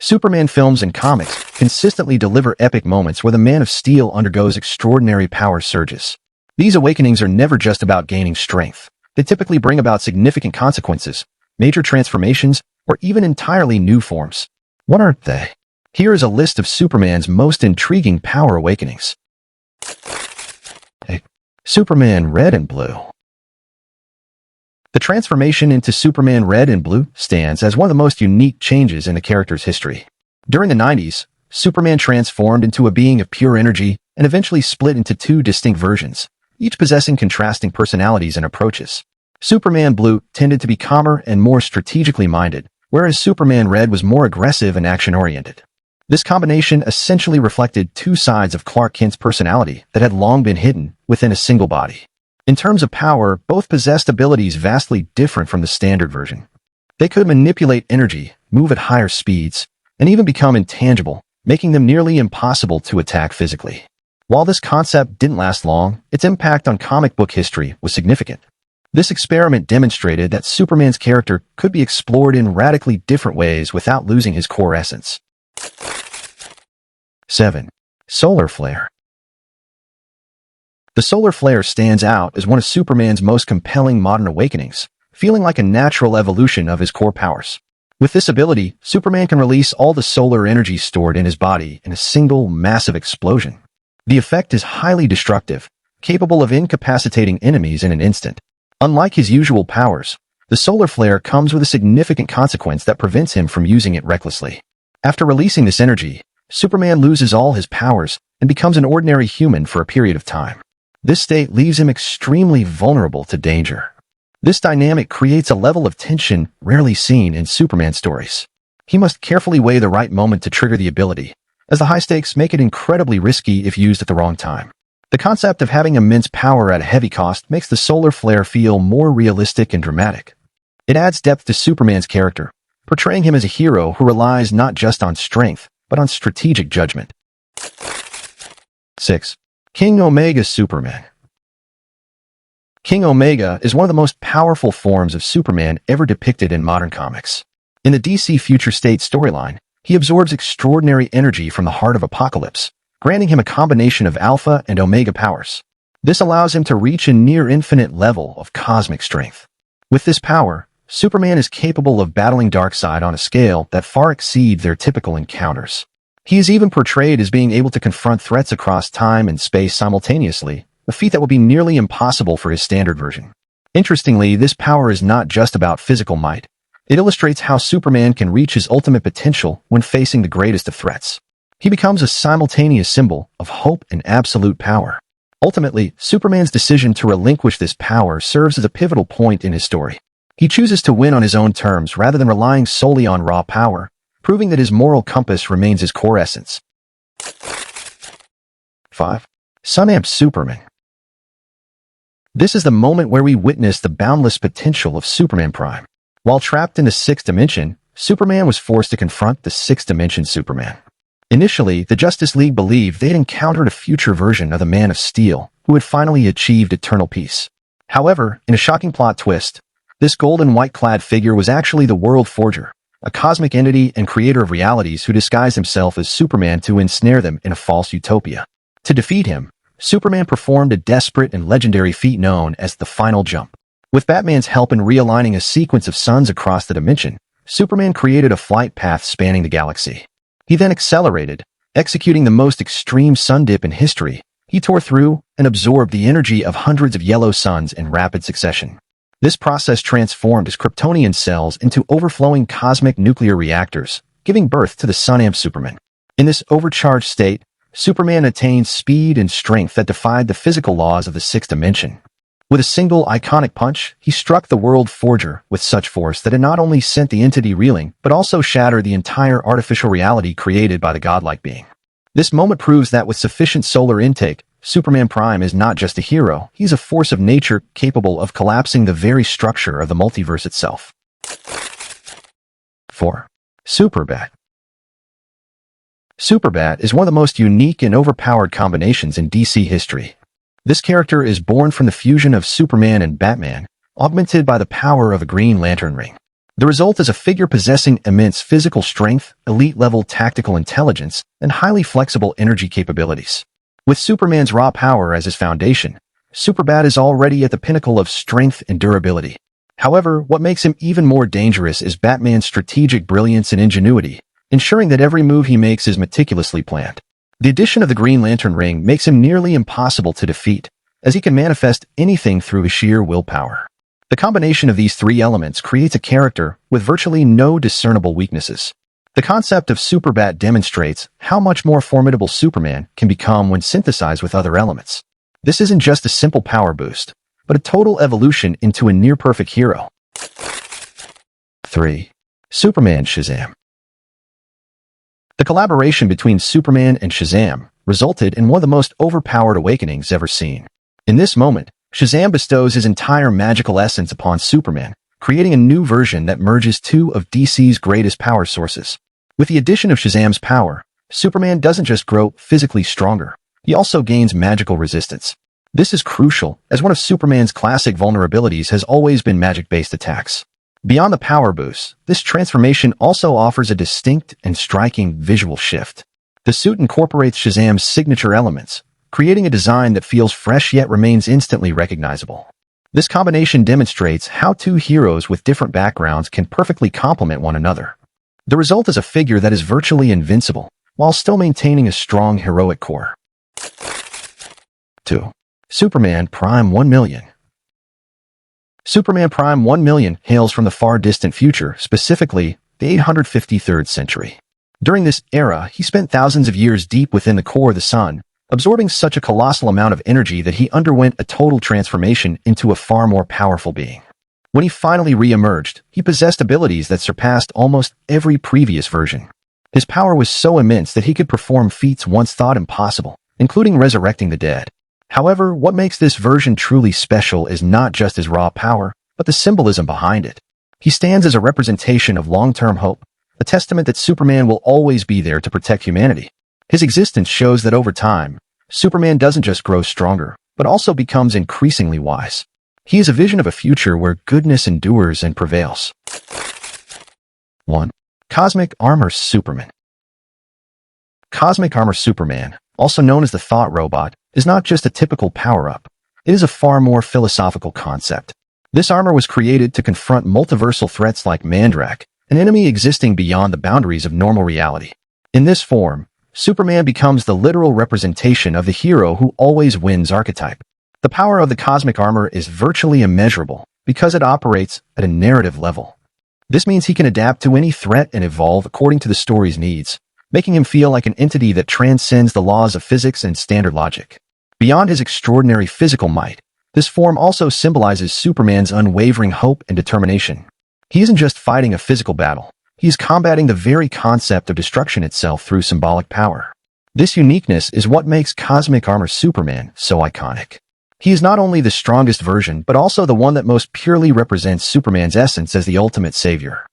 Superman films and comics consistently deliver epic moments where the Man of Steel undergoes extraordinary power surges. These awakenings are never just about gaining strength. They typically bring about significant consequences, major transformations, or even entirely new forms. What aren't they? Here is a list of Superman's most intriguing power awakenings. Superman Red and Blue. The transformation into Superman Red and Blue stands as one of the most unique changes in the character's history. During the 90s, Superman transformed into a being of pure energy and eventually split into two distinct versions, each possessing contrasting personalities and approaches. Superman Blue tended to be calmer and more strategically minded, whereas Superman Red was more aggressive and action-oriented. This combination essentially reflected two sides of Clark Kent's personality that had long been hidden within a single body. In terms of power, both possessed abilities vastly different from the standard version. They could manipulate energy, move at higher speeds, and even become intangible, making them nearly impossible to attack physically. While this concept didn't last long, its impact on comic book history was significant. This experiment demonstrated that Superman's character could be explored in radically different ways without losing his core essence. 7. Solar Flare. The solar flare stands out as one of Superman's most compelling modern awakenings, feeling like a natural evolution of his core powers. With this ability, Superman can release all the solar energy stored in his body in a single, massive explosion. The effect is highly destructive, capable of incapacitating enemies in an instant. Unlike his usual powers, the solar flare comes with a significant consequence that prevents him from using it recklessly. After releasing this energy, Superman loses all his powers and becomes an ordinary human for a period of time. This state leaves him extremely vulnerable to danger. This dynamic creates a level of tension rarely seen in Superman stories. He must carefully weigh the right moment to trigger the ability, as the high stakes make it incredibly risky if used at the wrong time. The concept of having immense power at a heavy cost makes the solar flare feel more realistic and dramatic. It adds depth to Superman's character, portraying him as a hero who relies not just on strength, but on strategic judgment. 6. King Omega Superman. King Omega is one of the most powerful forms of Superman ever depicted in modern comics. In the DC Future State storyline, he absorbs extraordinary energy from the heart of Apocalypse, granting him a combination of Alpha and Omega powers. This allows him to reach a near-infinite level of cosmic strength. With this power, Superman is capable of battling Darkseid on a scale that far exceeds their typical encounters. He is even portrayed as being able to confront threats across time and space simultaneously, a feat that would be nearly impossible for his standard version. Interestingly, this power is not just about physical might. It illustrates how Superman can reach his ultimate potential when facing the greatest of threats. He becomes a simultaneous symbol of hope and absolute power. Ultimately, Superman's decision to relinquish this power serves as a pivotal point in his story. He chooses to win on his own terms rather than relying solely on raw power, proving that his moral compass remains his core essence. 5. Sunamp Superman. This is the moment where we witness the boundless potential of Superman Prime. While trapped in the sixth dimension, Superman was forced to confront the sixth dimension Superman. Initially, the Justice League believed they'd encountered a future version of the Man of Steel, who had finally achieved eternal peace. However, in a shocking plot twist, this gold and white-clad figure was actually the World Forger, a cosmic entity and creator of realities who disguised himself as Superman to ensnare them in a false utopia. To defeat him, Superman performed a desperate and legendary feat known as the Final Jump. With Batman's help in realigning a sequence of suns across the dimension, Superman created a flight path spanning the galaxy. He then accelerated, executing the most extreme sun dip in history. He tore through and absorbed the energy of hundreds of yellow suns in rapid succession. This process transformed his Kryptonian cells into overflowing cosmic nuclear reactors, giving birth to the Sunamp Superman. In this overcharged state, Superman attained speed and strength that defied the physical laws of the sixth dimension. With a single iconic punch, he struck the World Forger with such force that it not only sent the entity reeling, but also shattered the entire artificial reality created by the godlike being. This moment proves that with sufficient solar intake, Superman Prime is not just a hero, he's a force of nature capable of collapsing the very structure of the multiverse itself. 4. Superbat. Superbat is one of the most unique and overpowered combinations in DC history. This character is born from the fusion of Superman and Batman, augmented by the power of a Green Lantern ring. The result is a figure possessing immense physical strength, elite-level tactical intelligence, and highly flexible energy capabilities. With Superman's raw power as his foundation, Superbat is already at the pinnacle of strength and durability. However, what makes him even more dangerous is Batman's strategic brilliance and ingenuity, ensuring that every move he makes is meticulously planned. The addition of the Green Lantern ring makes him nearly impossible to defeat, as he can manifest anything through his sheer willpower. The combination of these three elements creates a character with virtually no discernible weaknesses. The concept of Superbat demonstrates how much more formidable Superman can become when synthesized with other elements. This isn't just a simple power boost, but a total evolution into a near-perfect hero. 3. Superman Shazam. The collaboration between Superman and Shazam resulted in one of the most overpowered awakenings ever seen. In this moment, Shazam bestows his entire magical essence upon Superman, creating a new version that merges two of DC's greatest power sources. With the addition of Shazam's power, Superman doesn't just grow physically stronger, he also gains magical resistance. This is crucial, as one of Superman's classic vulnerabilities has always been magic-based attacks. Beyond the power boost, this transformation also offers a distinct and striking visual shift. The suit incorporates Shazam's signature elements, creating a design that feels fresh yet remains instantly recognizable. This combination demonstrates how two heroes with different backgrounds can perfectly complement one another. The result is a figure that is virtually invincible, while still maintaining a strong heroic core. 2. Superman Prime 1 Million. Superman Prime 1 Million hails from the far-distant future, specifically the 853rd century. During this era, he spent thousands of years deep within the core of the sun, absorbing such a colossal amount of energy that he underwent a total transformation into a far more powerful being. When he finally re-emerged, he possessed abilities that surpassed almost every previous version. His power was so immense that he could perform feats once thought impossible, including resurrecting the dead. However, what makes this version truly special is not just his raw power, but the symbolism behind it. He stands as a representation of long-term hope, a testament that Superman will always be there to protect humanity. His existence shows that over time, Superman doesn't just grow stronger, but also becomes increasingly wise. He is a vision of a future where goodness endures and prevails. 1. Cosmic Armor Superman. Cosmic Armor Superman, also known as the Thought Robot, is not just a typical power-up. It is a far more philosophical concept. This armor was created to confront multiversal threats like Mandrak, an enemy existing beyond the boundaries of normal reality. In this form, Superman becomes the literal representation of the hero who always wins archetype. The power of the cosmic armor is virtually immeasurable because it operates at a narrative level. This means he can adapt to any threat and evolve according to the story's needs, making him feel like an entity that transcends the laws of physics and standard logic. Beyond his extraordinary physical might, this form also symbolizes Superman's unwavering hope and determination. He isn't just fighting a physical battle. He is combating the very concept of destruction itself through symbolic power. This uniqueness is what makes Cosmic Armor Superman so iconic. He is not only the strongest version, but also the one that most purely represents Superman's essence as the ultimate savior.